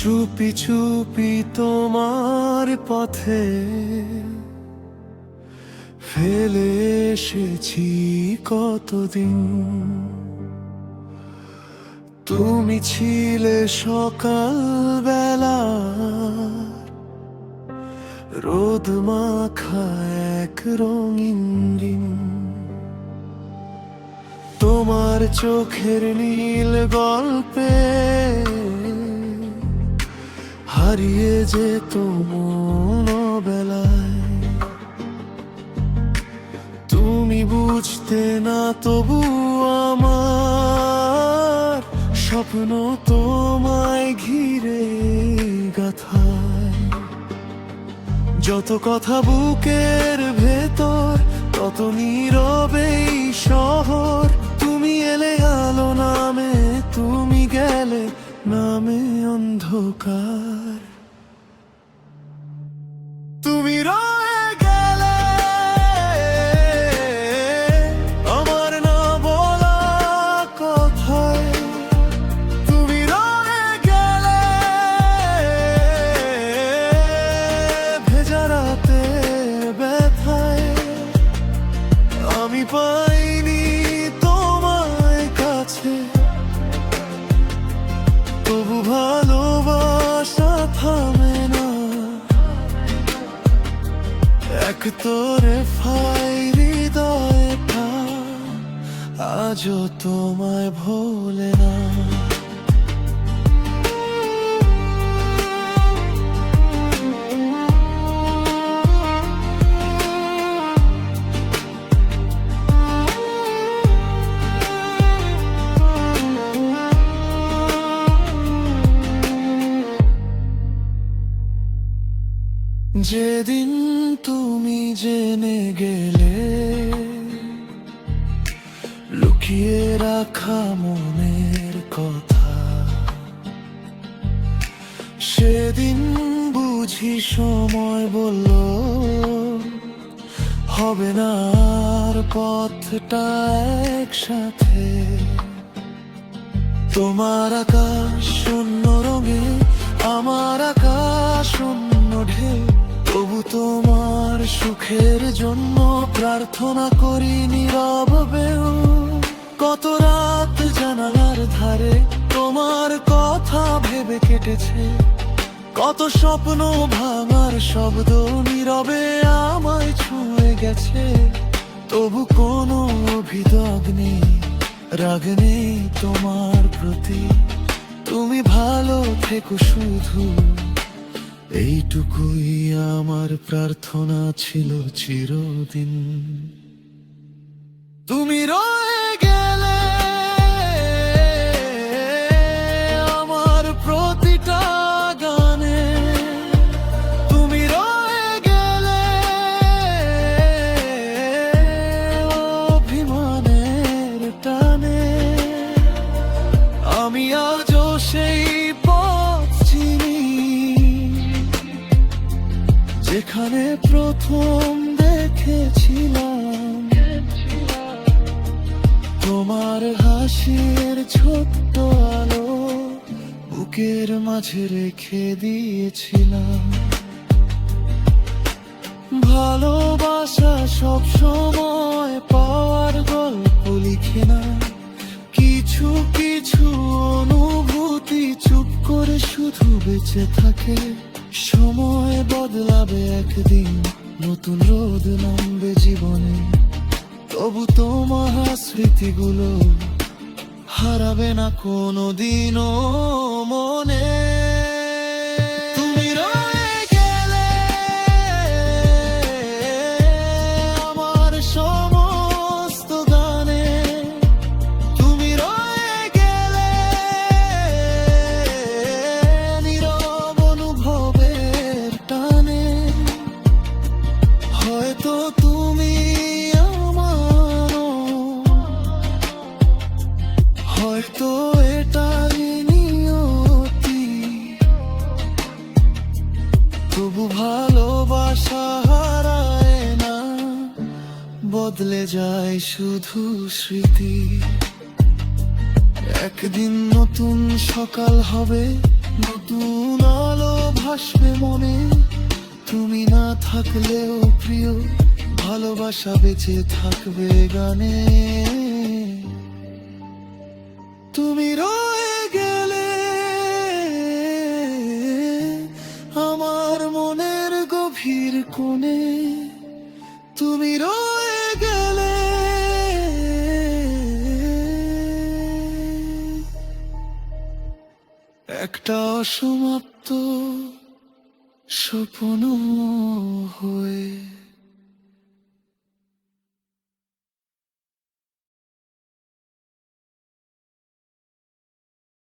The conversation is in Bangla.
চুপি চুপি তোমার পথে ফেলে এসেছি কতদিন। তুমি ছিলে সকাল বেলা রোদ মাখা এক রঙিন দিন। তোমার চোখের নীল গল্পে হারিয়ে যেত মন বেলায়। তুমি বুঝতে না তবু আমার স্বপ্ন তোমায় ঘিরে গাথায়। যত কথা বুকের ভেতর তত নীরবেই শহর। তুমি এলে আলো নামে, তুমি গেলে নামে অন্ধকার। তুমি রয়ে গেলে আমার না বলা কথায়। তুমি রয়ে গেলে ভেজা রাতের ব্যথায়। আমি পাইনি তোমায় কাছে, তবু ভালোবাসা থামে না। এক তোরে ফাই হৃদয়টা আজও তোমায় ভোলে না। যেদিন তুমি জেনে গেলে লুকিয়ে রাখা মনের কথা, সেদিন বুঝি সময় বলল হবে না আর পথটা একসাথে। তোমার আকাশ শূন্য রঙে, আমার আকাশ শূন্য ঢেউ। তবু তোমার সুখের জন্য প্রার্থনা করি নীরবেও। কত রাত জানালার ধারে তোমার কথা ভেবে কেটেছে। কত স্বপ্ন ভাঙার শব্দ নীরবে আমায় ছুঁয়ে গেছে। তবু কোনো অভিযোগ নেই, রাগ নেই তোমার প্রতি। তুমি ভালো থেকো শুধু, এইটুকুই আমার প্রার্থনা ছিল চিরদিন। তুমি রয়ে গেলে আমার প্রতিটা গানে। তুমি রয়ে গেলে অভিমানের টানে। আমি আজও সেই পথ চিনি যেখানে প্রথম দেখেছিলাম তোমার হাসির ছোট্ট আলো। বুকের মাঝে রেখে দিয়েছিলাম। ভালোবাসা সব সময় পাওয়ার গল্প লিখে না। কিছু কিছু অনুভূতি চুপ করে শুধু বেঁচে থাকে। সময় বদলাবে একদিন, নতুন রোদ নামবে জীবনে। তবু তোমার স্মৃতিগুলো হারাবে না কোনোদিনও মনে। তুমি রয়ে গেলে আমার সমস্ত গানে। তুমি রয়ে গেলে নীরব অনুভবের টানে। হয়তো তুমি আমারও, হয়তো এটাই নিয়তি। তবু ভালোবাসা হারায় না, বদলে যায় শুধু স্মৃতি। একদিন নতুন সকাল হবে, নতুন আলো ভাসবে মনে, তুমি না থাকলেও প্রিয় ভালোবাসা বেঁচে থাকবে গানে। তুমি রয়ে গেলে আমার মনের গভীর কোণে, তুমি রয়ে গেলে একটা অসমাপ্ত স্বপ্ন হয়ে।